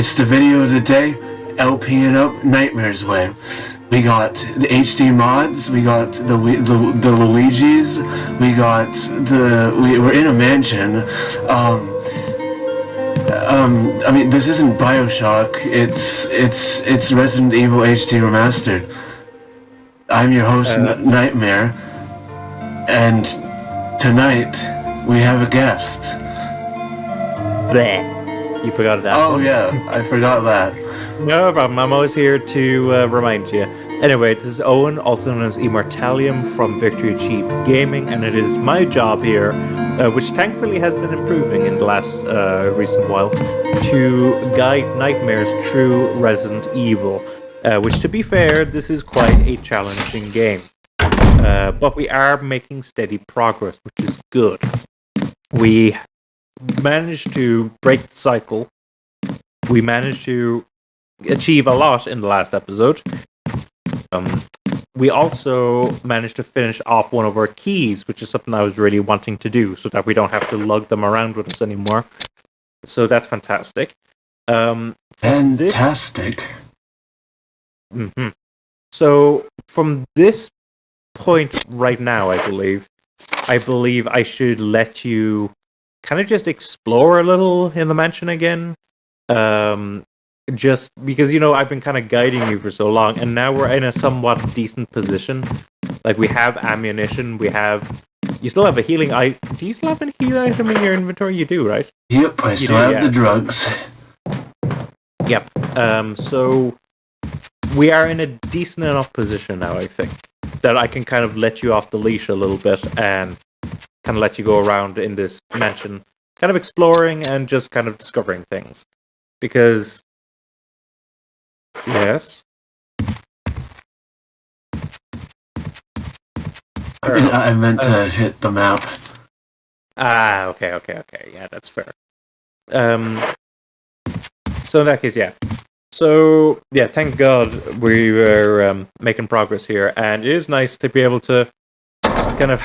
It's the video of the day, LPing up Nightmare's way. We got the HD mods, we got the Luigi's, we're in a mansion. I mean, this isn't BioShock, it's Resident Evil HD Remastered. I'm your host, Nightmare, and tonight we have a guest. Bleh. You forgot that. Oh yeah, I forgot that. No problem, I'm always here to remind you. Anyway, this is Owen, also known as Immortallium from Victory Cheap Gaming, and it is my job here, which thankfully has been improving in the last recent while, to guide Nightmare's through Resident Evil, which, to be fair, this is quite a challenging game. But we are making steady progress, which is good. We managed to break the cycle. We managed to achieve a lot in the last episode. We also managed to finish off one of our keys, which is something I was really wanting to do, so that we don't have to lug them around with us anymore. So that's fantastic. Fantastic. So from this point right now, I believe I should let you kind of just explore a little in the mansion again. Just because, I've been kind of guiding you for so long, and now we're in a somewhat decent position. Like, we have ammunition, you still have a healing item. Do you still have a healing item in your inventory? You do, right? Yep, I still have the drugs. Yep. So we are in a decent enough position now, I think, that I can kind of let you off the leash a little bit and kind of let you go around in this mansion, kind of exploring and just kind of discovering things. Because yes. I meant to hit the map. Okay. Yeah, that's fair. So in that case, yeah. So, yeah, thank God we were making progress here, and it is nice to be able to kind of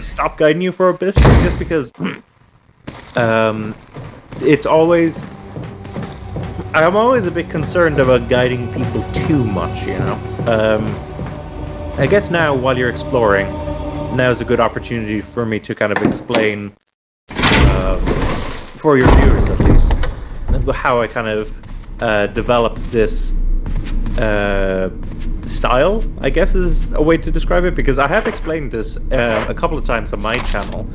stop guiding you for a bit, just because it's always... I'm always a bit concerned about guiding people too much, I guess now, while you're exploring, now is a good opportunity for me to kind of explain, for your viewers at least, how I kind of developed this style, I guess is a way to describe it, because I have explained this a couple of times on my channel,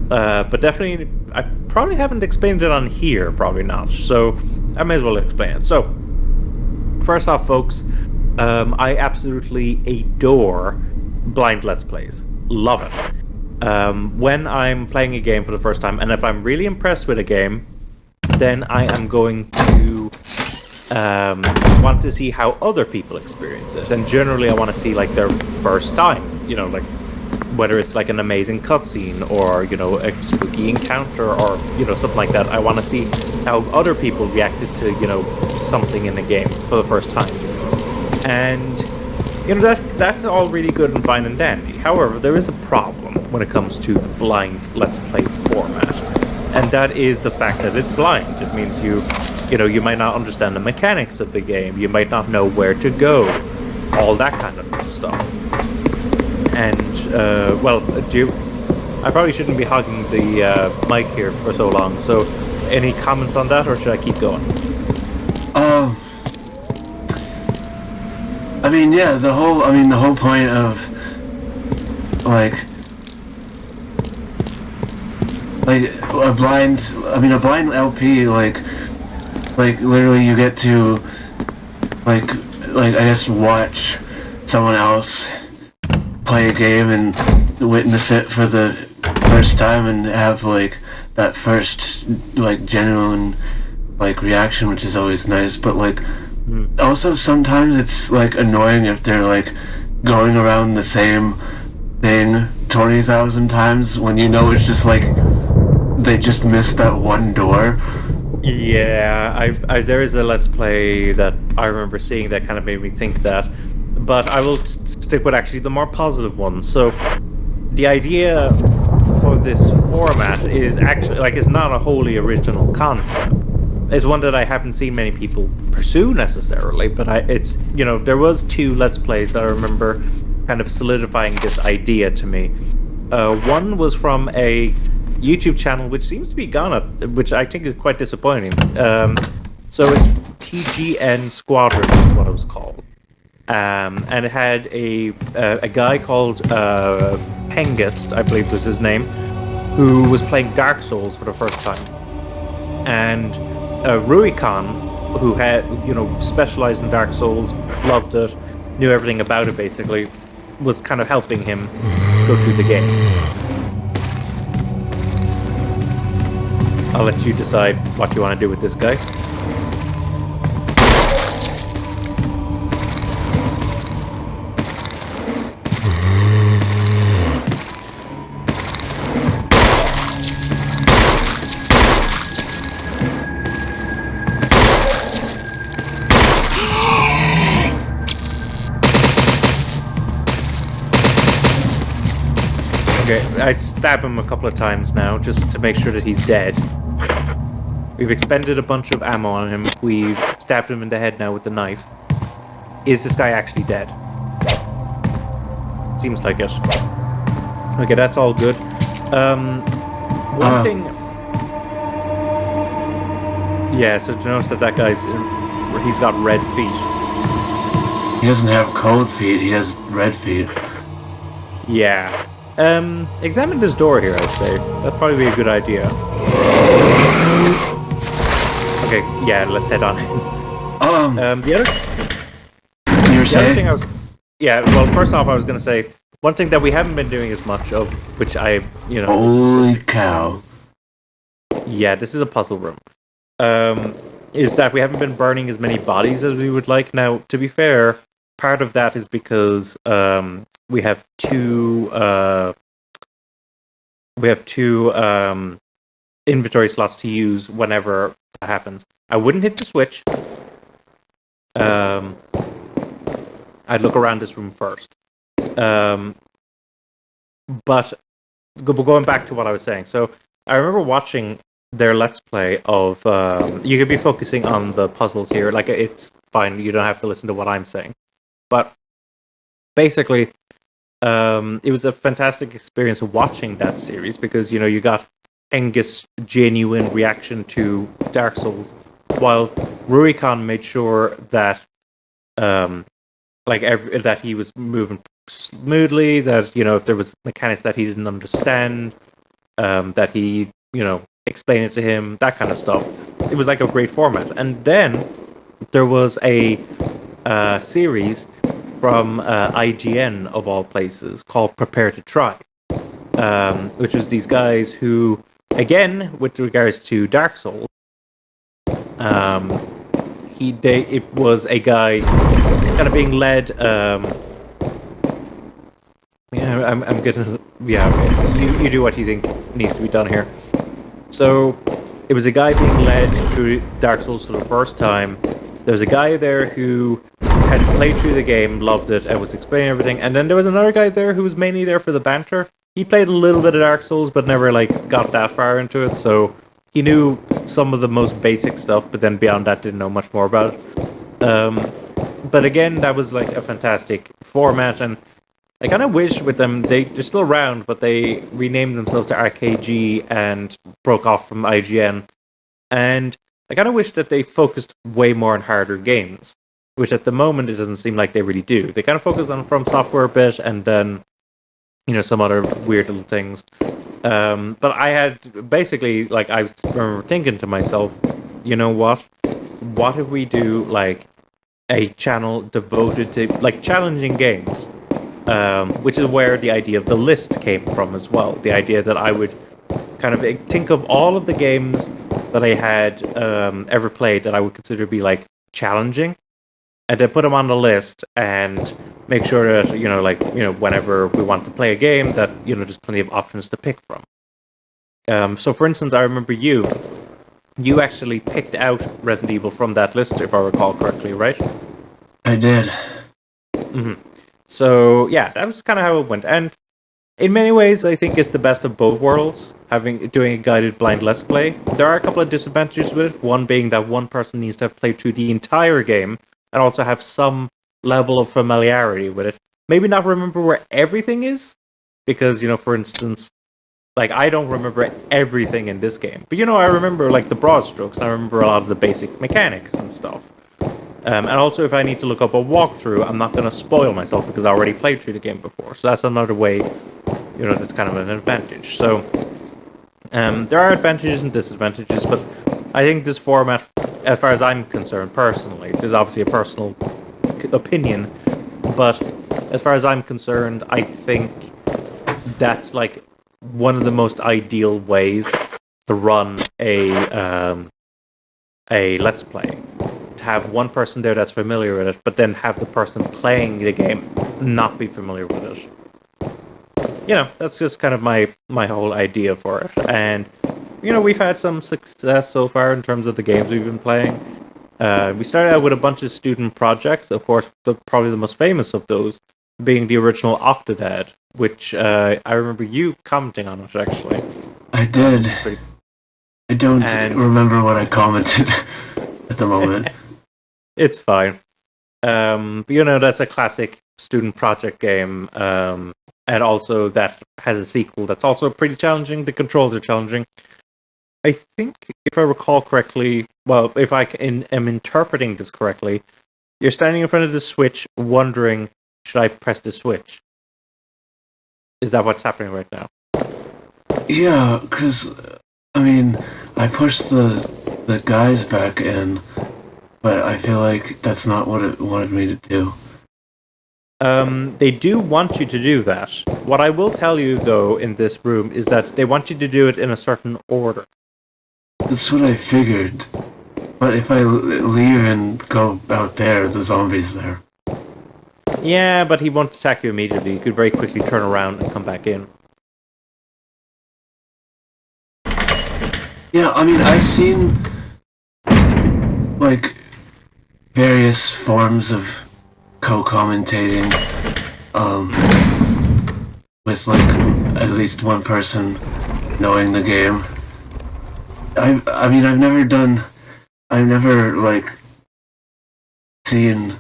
but definitely, I probably haven't explained it on here, probably not, so I may as well explain it. So, first off, folks, I absolutely adore blind Let's Plays. Love it. When I'm playing a game for the first time, and if I'm really impressed with a game, then I am going to want to see how other people experience it. And generally, I want to see, like, their first time, like, whether it's like an amazing cutscene or, a spooky encounter or, something like that. I want to see how other people reacted to, something in the game for the first time. And, that's all really good and fine and dandy. However, there is a problem when it comes to the blind Let's Play format. And that is the fact that it's blind. It means you might not understand the mechanics of the game. You might not know where to go. All that kind of stuff. And, I probably shouldn't be hogging the mic here for so long, so any comments on that, or should I keep going? The whole point of, a blind LP, literally you get to, I guess, watch someone else play a game and witness it for the first time and have that first genuine reaction, which is always nice. But also sometimes it's annoying if they're going around the same thing 20,000 times when it's just they just missed that one door. Yeah, there is a Let's Play that I remember seeing that kind of made me think that. But I will stick with actually the more positive one. So, the idea for this format is actually, is not a wholly original concept. is one that I haven't seen many people pursue necessarily, but it's there was 2 Let's Plays that I remember kind of solidifying this idea to me. One was from a YouTube channel which seems to be gone, which I think is quite disappointing. So it's TGN Squadron is what it was called, and it had a guy called Pengist, I believe was his name, who was playing Dark Souls for the first time, and Ruikon, who had specialized in Dark Souls, loved it, knew everything about it basically, was kind of helping him go through the game. I'll let you decide what you want to do with this guy. Okay, I'd stab him a couple of times now, just to make sure that he's dead. We've expended a bunch of ammo on him. We've stabbed him in the head now with the knife. Is this guy actually dead? Seems like it. Okay, that's all good. One thing... Yeah, so to notice that guy's... he's got red feet. He doesn't have cold feet, he has red feet. Yeah. Examine this door here, I'd say. That'd probably be a good idea. Okay, yeah, let's head on in. The other... You were saying? Thing I was... Yeah, well, first off, I was going to say, one thing that we haven't been doing as much of, which I, Holy cow. Yeah, this is a puzzle room. Is that we haven't been burning as many bodies as we would like. Now, to be fair, part of that is because we have two inventory slots to use whenever that happens. I wouldn't hit the switch. I'd look around this room first. But going back to what I was saying, so I remember watching their Let's Play of... you could be focusing on the puzzles here. Like, it's fine. You don't have to listen to what I'm saying. But basically, it was a fantastic experience watching that series because, you got Angus' genuine reaction to Dark Souls, while Rurikon made sure that that he was moving smoothly, that if there was mechanics that he didn't understand, that he explain it to him, that kind of stuff. It was like a great format. And then there was a series from IGN of all places called Prepare to Try, which was these guys who, again, with regards to Dark Souls, it was a guy kind of being led. I'm gonna you do what you think needs to be done here. So it was a guy being led through Dark Souls for the first time. There was a guy there who had played through the game, loved it, and was explaining everything. And then there was another guy there who was mainly there for the banter. He played a little bit of Dark Souls, but never got that far into it. So he knew some of the most basic stuff, but then beyond that, didn't know much more about it. But again, that was a fantastic format, and I kind of wish with them, they're still around, but they renamed themselves to RKG and broke off from IGN. And I kind of wish that they focused way more on harder games, which at the moment it doesn't seem like they really do. They kind of focus on From Software a bit, and then, some other weird little things. But I had basically, I remember thinking to myself, you know what? What if we do, a channel devoted to, challenging games? Which is where the idea of the list came from as well. The idea that I would kind of think of all of the games that I had ever played that I would consider to be challenging, and then put them on the list and make sure that whenever we want to play a game, that there's plenty of options to pick from. So for instance, I remember you actually picked out Resident Evil from that list, if I recall correctly, right? I did. Mm-hmm. So yeah, that was kind of how it went. And in many ways, I think it's the best of both worlds. Doing a guided blind let's play. There are a couple of disadvantages with it. One being that one person needs to have played through the entire game and also have some level of familiarity with it. Maybe not remember where everything is, because for instance, like I don't remember everything in this game, but I remember like the broad strokes. And I remember a lot of the basic mechanics and stuff. And also, if I need to look up a walkthrough, I'm not going to spoil myself because I already played through the game before. So that's another way, that's kind of an advantage. So there are advantages and disadvantages, but I think this format, as far as I'm concerned personally, this is obviously a personal opinion, but as far as I'm concerned, I think that's like one of the most ideal ways to run a Let's Play. Have one person there that's familiar with it, but then have the person playing the game not be familiar with it. That's just kind of my whole idea for it. And we've had some success so far in terms of the games we've been playing. We started out with a bunch of student projects, of course, probably the most famous of those being the original Octodad, which I remember you commenting on it, actually. I did. I don't remember what I commented at the moment. It's fine. But that's a classic student project game, and also that has a sequel that's also pretty challenging. The controls are challenging. I think, if I recall correctly, well, if I am interpreting this correctly, you're standing in front of the Switch wondering, should I press the Switch? Is that what's happening right now? Yeah, because, I pushed the guys back in, but I feel like that's not what it wanted me to do. They do want you to do that. What I will tell you, though, in this room, is that they want you to do it in a certain order. That's what I figured. But if I leave and go out there, the zombie's there. Yeah, but he won't attack you immediately. You could very quickly turn around and come back in. Yeah, I've seen, like, various forms of co-commentating, with, like, at least one person knowing the game. I've never, like, seen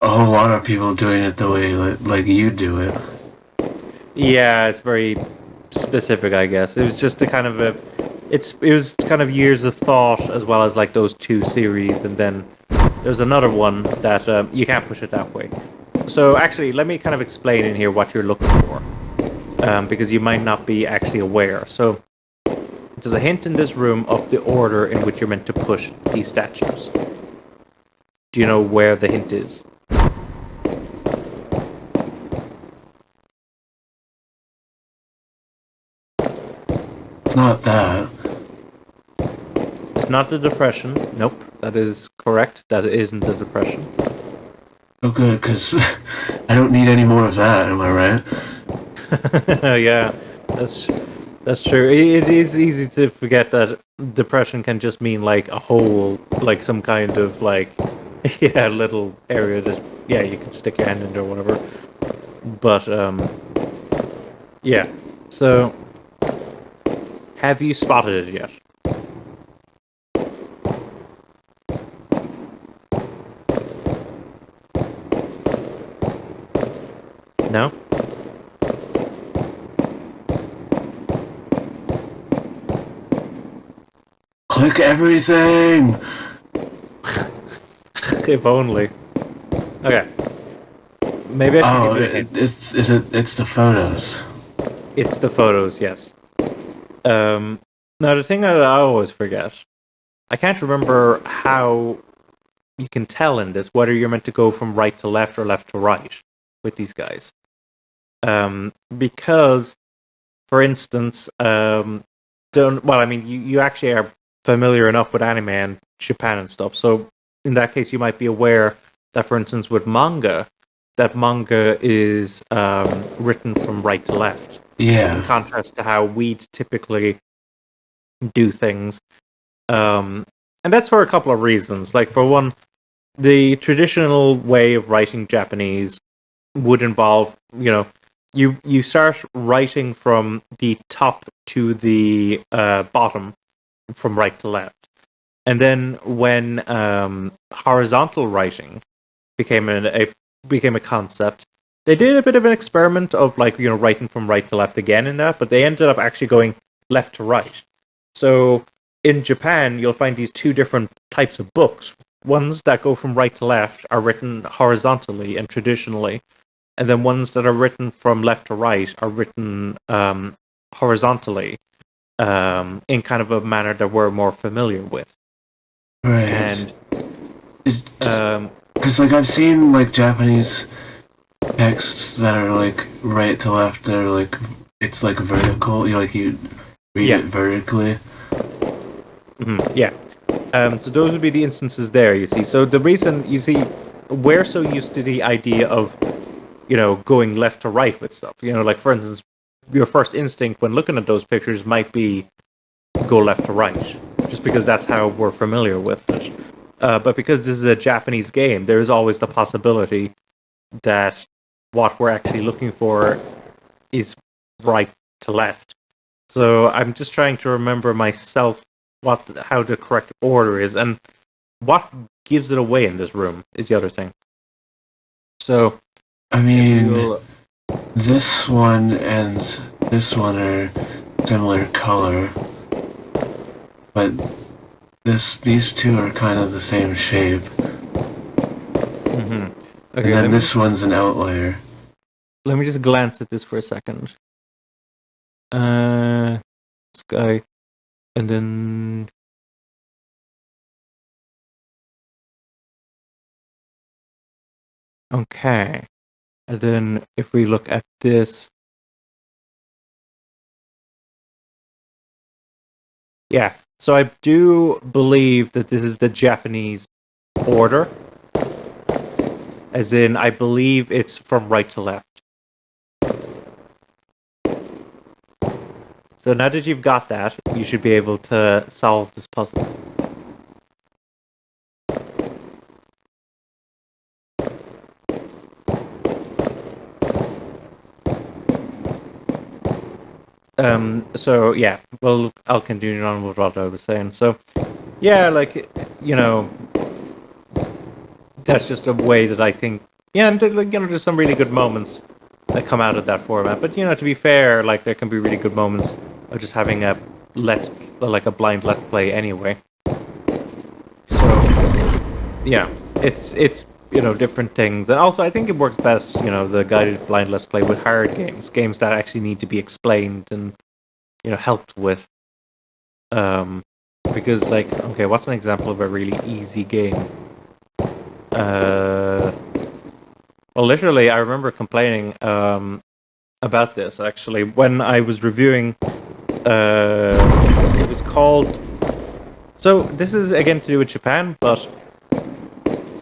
a whole lot of people doing it the way, like you do it. Yeah, it's very specific, I guess. It was just a kind of it was kind of years of thought, as well as, like, those two series, and then there's another one that you can't push it that way. So actually, let me kind of explain in here what you're looking for, because you might not be actually aware. So there's a hint in this room of the order in which you're meant to push these statues. Do you know where the hint is? It's not that. It's not the depression. Nope, that is correct. That isn't the depression. Oh, good, because I don't need any more of that. Am I right? Yeah, that's true. It is easy to forget that depression can just mean, like, a hole, like some kind of, like, little area that you can stick your hand into or whatever. But yeah. So, have you spotted it yet? No? Click everything! If only. Okay. Maybe I should give you a hint. It's the photos. It's the photos, yes. Now, the thing that I always forget, I can't remember how you can tell in this whether you're meant to go from right to left or left to right with these guys. Because, for instance, you actually are familiar enough with anime and Japan and stuff, so in that case you might be aware that, for instance, with manga, that manga is written from right to left. Yeah. In contrast to how we typically do things. And that's for a couple of reasons. Like, for one, the traditional way of writing Japanese would involve, you start writing from the top to the bottom, from right to left. And then when horizontal writing became a concept, they did a bit of an experiment of writing from right to left again in that, but they ended up actually going left to right. So in Japan, you'll find these two different types of books. Ones that go from right to left are written horizontally and traditionally, and then ones that are written from left to right are written horizontally, in kind of a manner that we're more familiar with. Right. And because I've seen Japanese texts that are right to left. That are it's vertical. You read it vertically. Mm-hmm, yeah. So those would be the instances there. You see. So the reason we're so used to the idea of going left to right with stuff. For instance, your first instinct when looking at those pictures might be go left to right, just because that's how we're familiar with it. But because this is a Japanese game, there is always the possibility that what we're actually looking for is right to left. So I'm just trying to remember myself how the correct order is, and what gives it away in this room is the other thing. So, I mean, this one and this one are similar color, but these two are kind of the same shape. Mm-hmm. Okay, and then this one's an outlier. Let me just glance at this for a second. This guy, and then okay, and then if we look at this, yeah. So I do believe that this is the Japanese order, as in I believe it's from right to left. So now that you've got that, you should be able to solve this puzzle. So yeah, well, I'll continue on with what I was saying. So, yeah, that's just a way that I think, yeah, and there's some really good moments that come out of that format. But to be fair, there can be really good moments of just having a blind let's play anyway. So, yeah, it's different things, and also I think it works best, the guided blind let's play with hard games that actually need to be explained and helped with. Because okay, what's an example of a really easy game? Well, literally, I remember complaining about this actually when I was reviewing. It was called. So this is again to do with Japan, but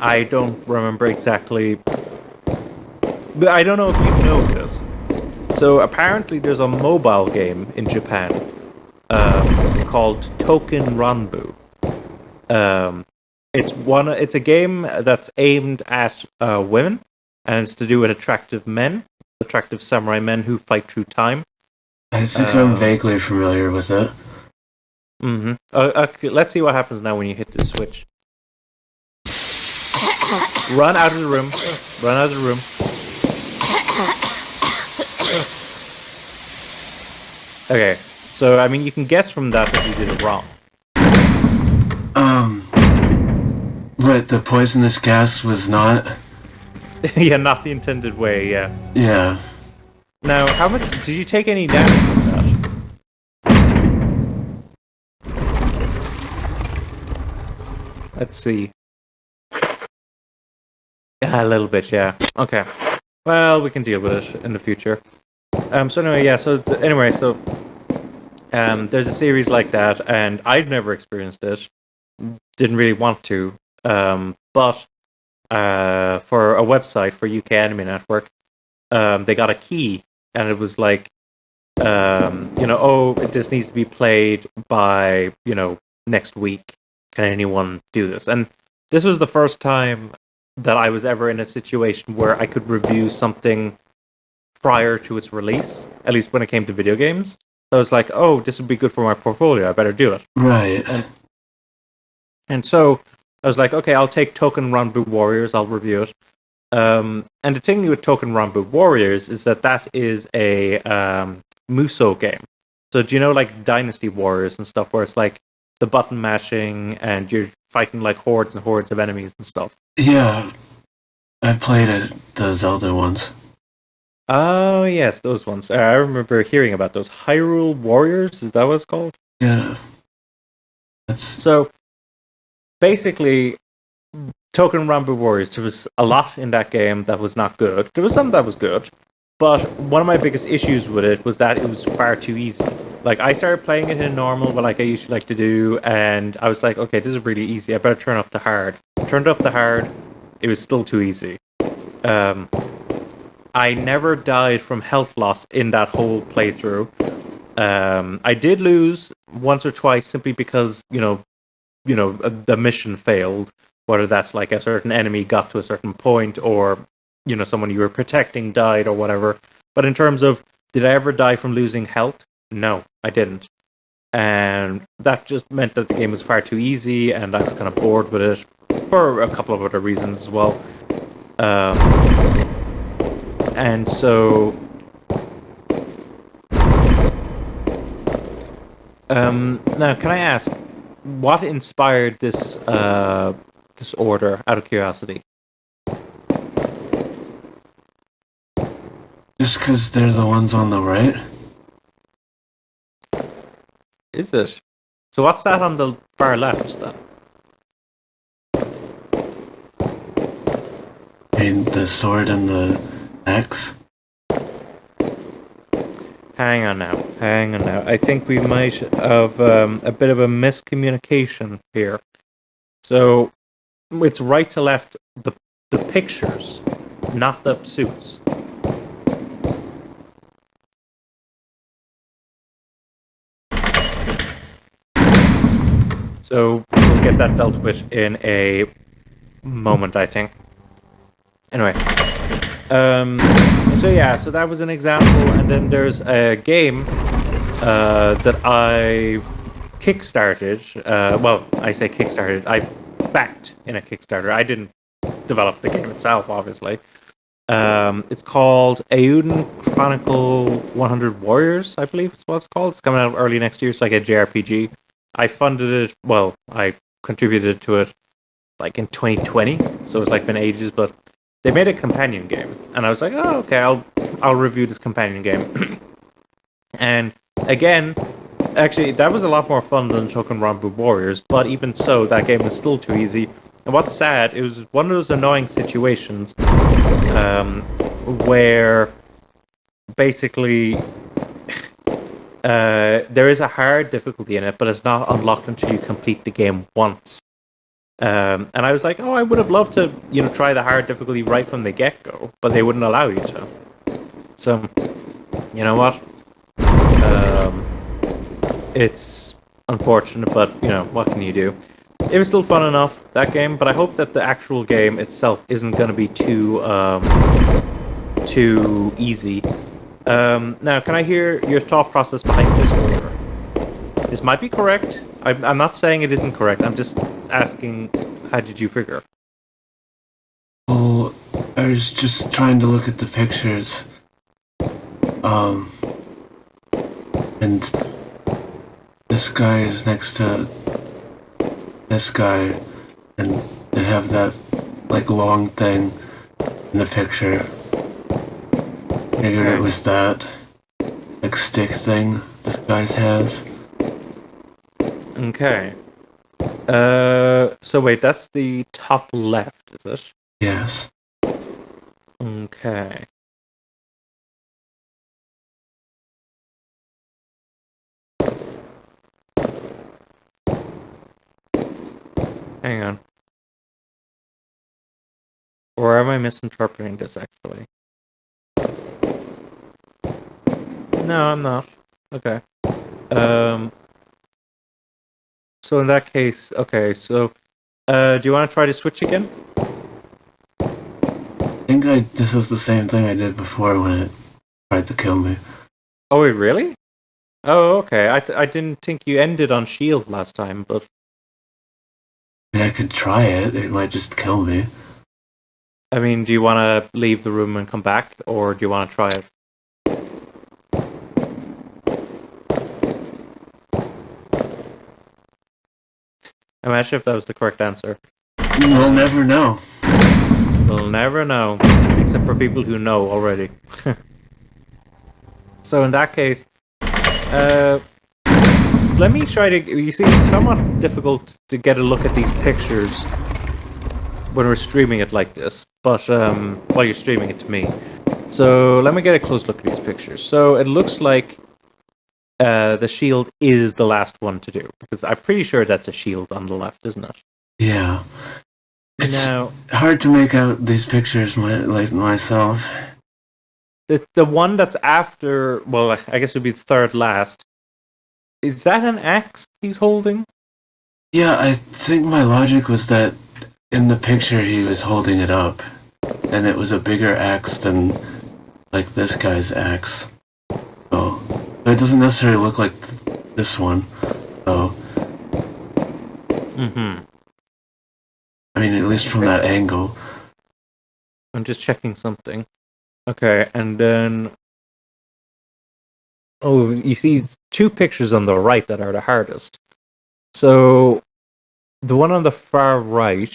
I don't remember exactly. But I don't know if you know this. So apparently, there's a mobile game in Japan called Token Ranbu. It's a game that's aimed at women, and it's to do with attractive samurai men who fight through time. I think I'm vaguely familiar with it. Mm-hmm. Okay, let's see what happens now when you hit the switch. Run out of the room. Run out of the room. Okay, so I mean, you can guess from that you did it wrong. What, the poisonous gas was not? Yeah, not the intended way, yeah. Yeah. Now, how much did you take any damage from that? Let's see. A little bit, yeah. Okay. Well, we can deal with it in the future. So anyway, yeah. So there's a series like that, and I'd never experienced it. Didn't really want to. But for a website for UK Anime Network, they got a key, and it was this needs to be played by next week. Can anyone do this? And this was the first time that I was ever in a situation where I could review something prior to its release, at least when it came to video games. So I was like, oh, this would be good for my portfolio. I better do it. Right. And so I was like, okay, I'll take Token Ranbu Warriors. I'll review it. And the thing with Token Ranbu Warriors is that is a Musou game. So do you know like Dynasty Warriors and stuff, where it's like the button mashing and you're fighting like hordes and hordes of enemies and stuff? Yeah, I've played the Zelda ones. Oh yes, those ones. I remember hearing about those. Hyrule Warriors, is that what it's called? Yeah. So basically, Token Ranbu Warriors, there was a lot in that game that was not good. There was some that was good, but one of my biggest issues with it was that it was far too easy. Like, I started playing it in normal, but like I usually like to do, and I was like, okay, this is really easy. I better turn up to hard. Turned up to hard, it was still too easy. I never died from health loss in that whole playthrough. I did lose once or twice simply because, the mission failed. Whether that's like a certain enemy got to a certain point, or someone you were protecting died, or whatever. But in terms of, did I ever die from losing health? No, I didn't. And that just meant that the game was far too easy, and I was kind of bored with it for a couple of other reasons as well. And so, now can I ask, what inspired this this order, out of curiosity? Just because they're the ones on the right? Is it? So what's that on the far left then? I mean, the sword and the axe? Hang on now. I think we might have a bit of a miscommunication here. So it's right to left, the pictures, not the suits. So we'll get that dealt with in a moment, I think. Anyway. So that was an example, and then there's a game that I kickstarted. I say kickstarted. I backed in a Kickstarter. I didn't develop the game itself, obviously. It's called Euden Chronicle 100 Warriors, I believe is what it's called. It's coming out early next year. It's like a JRPG. I funded it. Well, I contributed to it like in 2020, so it's like been ages, but they made a companion game, and I was like, oh, okay, I'll review this companion game. And again, actually, that was a lot more fun than Token Ranbu Warriors, but even so, that game was still too easy. And what's sad, it was one of those annoying situations where basically there is a hard difficulty in it, but it's not unlocked until you complete the game once. And I was like, oh, I would have loved to, try the hard difficulty right from the get-go, but they wouldn't allow you to. So, you know what? It's unfortunate, but, what can you do? It was still fun enough, that game, but I hope that the actual game itself isn't going to be too easy. Now, can I hear your thought process behind this order? This might be correct. I'm not saying it isn't correct. I'm just asking, how did you figure? Oh, I was just trying to look at the pictures. And this guy is next to this guy, and they have that, like, long thing in the picture. Figured it was that, like, stick thing this guy has. Okay. So wait, that's the top left, is it? Yes. Okay. Hang on. Or am I misinterpreting this, actually? No, I'm not. Okay. So in that case, okay, so do you want to try to switch again? I think this is the same thing I did before when it tried to kill me. Oh, wait, really? Oh, okay. I didn't think you ended on shield last time, but I mean, I could try it. It might just kill me. I mean, do you want to leave the room and come back, or do you want to try it? Imagine if that was the correct answer. We'll never know. We'll never know, except for people who know already. So in that case, let me try to. You see, it's somewhat difficult to get a look at these pictures when we're streaming it like this, but while you're streaming it to me. So let me get a close look at these pictures. So it looks like the shield is the last one to do, because I'm pretty sure that's a shield on the left, isn't it? Yeah. It's Now, hard to make out these pictures myself. the one that's after, well, I guess it would be the third last. Is that an axe he's holding? Yeah, I think my logic was that in the picture he was holding it up, and it was a bigger axe than like this guy's axe. So it doesn't necessarily look like this one. So I mean, at least from that angle. I'm just checking something. Okay, and then oh, you see two pictures on the right that are the hardest. So the one on the far right,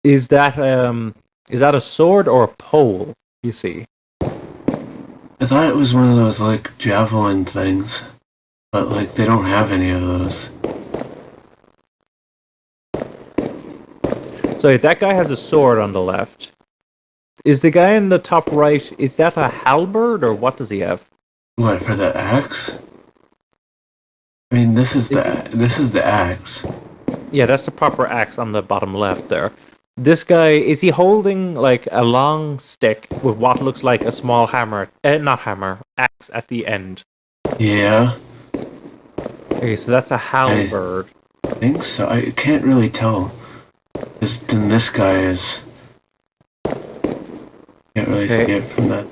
is that a sword or a pole? You see? I thought it was one of those like javelin things, but like they don't have any of those. So that guy has a sword on the left. Is the guy in the top right, is that a halberd or what does he have? What, for the axe? I mean, this is the axe. Yeah, that's the proper axe on the bottom left there. This guy, is he holding like a long stick with what looks like a small hammer? Not hammer, axe at the end. Yeah. Okay, so that's a halberd. I think so. I can't really tell. Then this guy is. Can't really see it from that.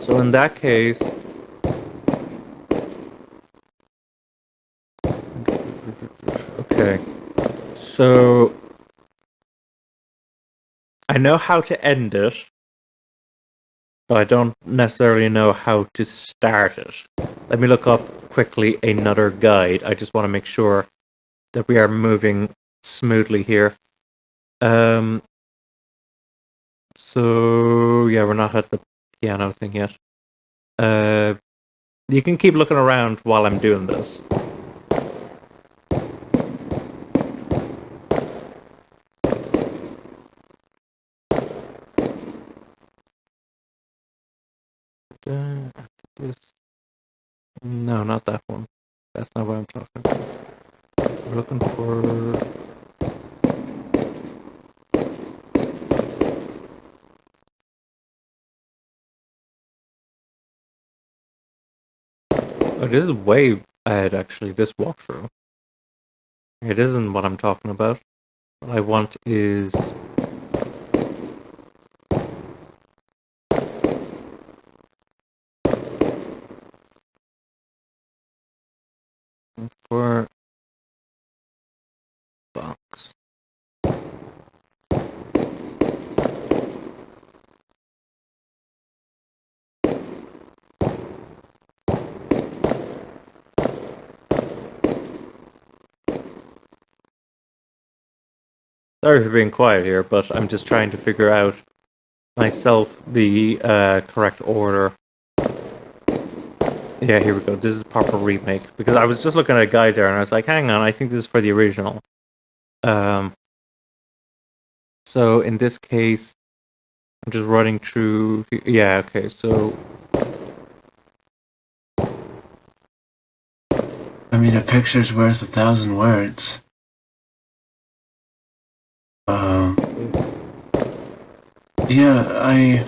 So in that case, okay. So I know how to end it, but I don't necessarily know how to start it. Let me look up quickly another guide. I just want to make sure that we are moving smoothly here. So yeah, we're not at the piano thing yet. You can keep looking around while I'm doing this. No, not that one. That's not what I'm talking about. We're looking for. Oh, this is way ahead, actually, this walkthrough. It isn't what I'm talking about. What I want is... for... box. Sorry for being quiet here, but I'm just trying to figure out myself the correct order. Yeah, here we go. This is a proper remake. Because I was just looking at a guide there and I was like, hang on, I think this is for the original. So in this case, I'm just running through... Yeah, okay, so... I mean, a picture's worth 1,000 words. Yeah,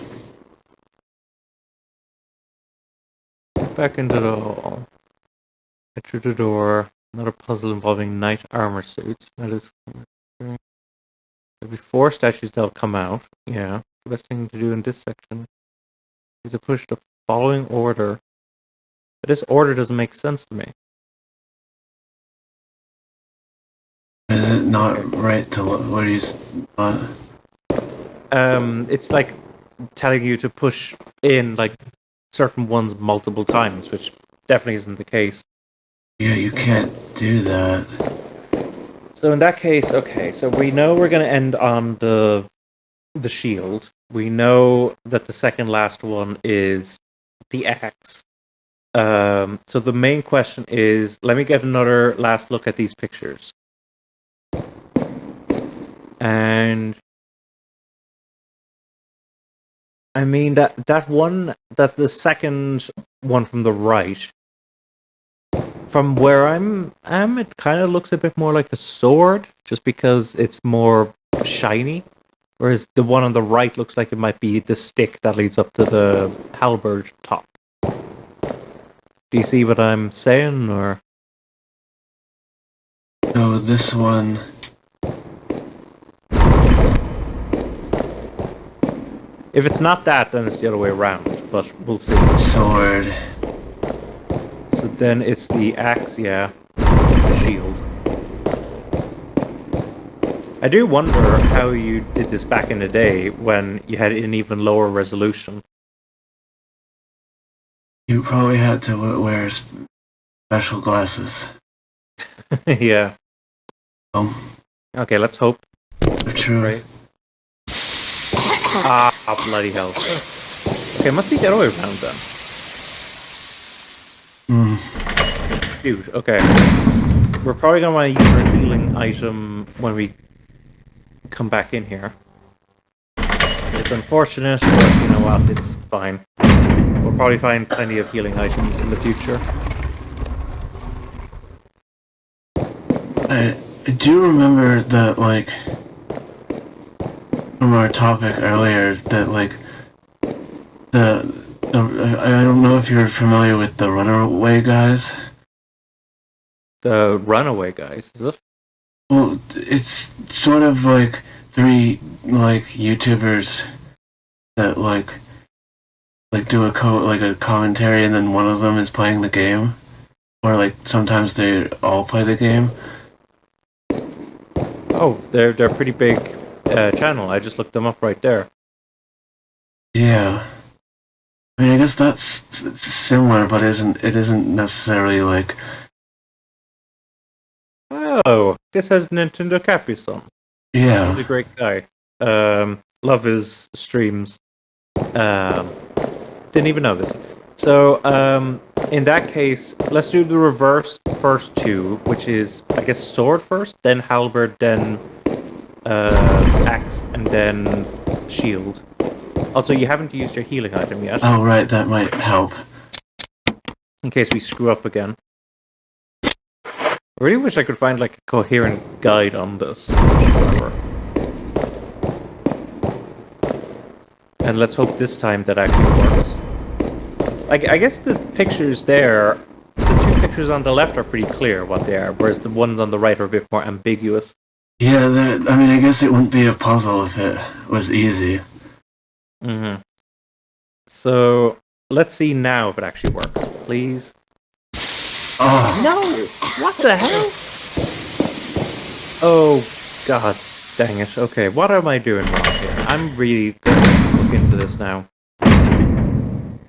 back into the hall. Get through the door. Another puzzle involving knight armor suits. That is... There'll be 4 statues that'll come out. Yeah. The best thing to do in this section You have to push the following order. But this order doesn't make sense to me. Is it not right to look? What do you? It's like telling you to push in like certain ones multiple times, which definitely isn't the case. Yeah, you can't do that. So in that case, okay, so we know we're gonna end on the shield. We know that the second last one is the axe. So the main question is, let me get another last look at these pictures. And I mean that the second one from the right, from where I'm, it kind of looks a bit more like a sword, just because it's more shiny. Whereas the one on the right looks like it might be the stick that leads up to the halberd top. Do you see what I'm saying, or? No, this one. If it's not that, then it's the other way around, but we'll see. Sword. So then it's the axe, yeah. The shield. I do wonder how you did this back in the day when you had an even lower resolution. You probably had to wear special glasses. Yeah. Okay, let's hope. True. Right. Bloody hell. Okay, it must be the other way around then. Dude, okay. We're probably gonna want to use our healing item when we come back in here. It's unfortunate, but you know what, it's fine. We'll probably find plenty of healing items in the future. I do remember that, like, from our topic earlier, that, like, I don't know if you're familiar with the Runaway guys. The Runaway guys, is it? Well, it's sort of like 3, like, YouTubers that, like do a commentary, and then one of them is playing the game. Or, like, sometimes they all play the game. Oh, they're a pretty big channel. I just looked them up right there. Yeah. I mean, I guess that's similar, but it isn't necessarily like... Oh, this has Nintendo Capuzon. Yeah. He's a great guy. Love his streams. Didn't even know this. So, in that case, let's do the reverse first two, which is, I guess, sword first, then halberd, then axe, and then shield. Also, you haven't used your healing item yet. Oh, right, that might help. In case we screw up again. I really wish I could find, like, a coherent guide on this. However. And let's hope this time that actually works. Like, I guess the pictures there, the 2 pictures on the left are pretty clear what they are, whereas the ones on the right are a bit more ambiguous. Yeah, I mean, I guess it wouldn't be a puzzle if it was easy. Mm-hmm. So, let's see now if it actually works. Please. Oh. No! What the hell? Oh, god dang it. Okay, what am I doing wrong here? I'm really gonna look into this now.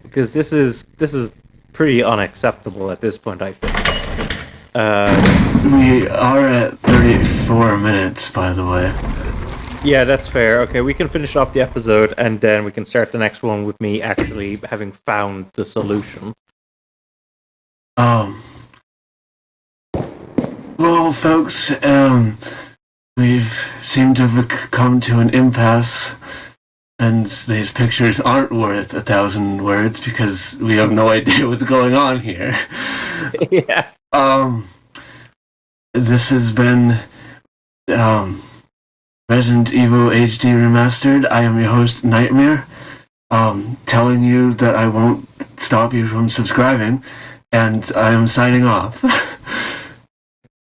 Because this is pretty unacceptable at this point, I think. We are at 34 minutes, by the way. Yeah, that's fair. Okay, we can finish off the episode, and then we can start the next one with me actually having found the solution. Well, folks, we've seemed to have come to an impasse, and these pictures aren't worth 1,000 words because we have no idea what's going on here. Yeah. This has been Resident Evil HD Remastered. I am your host, Nightmare, telling you that I won't stop you from subscribing, and I am signing off.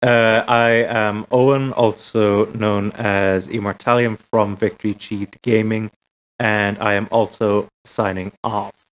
I am Owen, also known as Immortallium from Victory Cheat Gaming, and I am also signing off.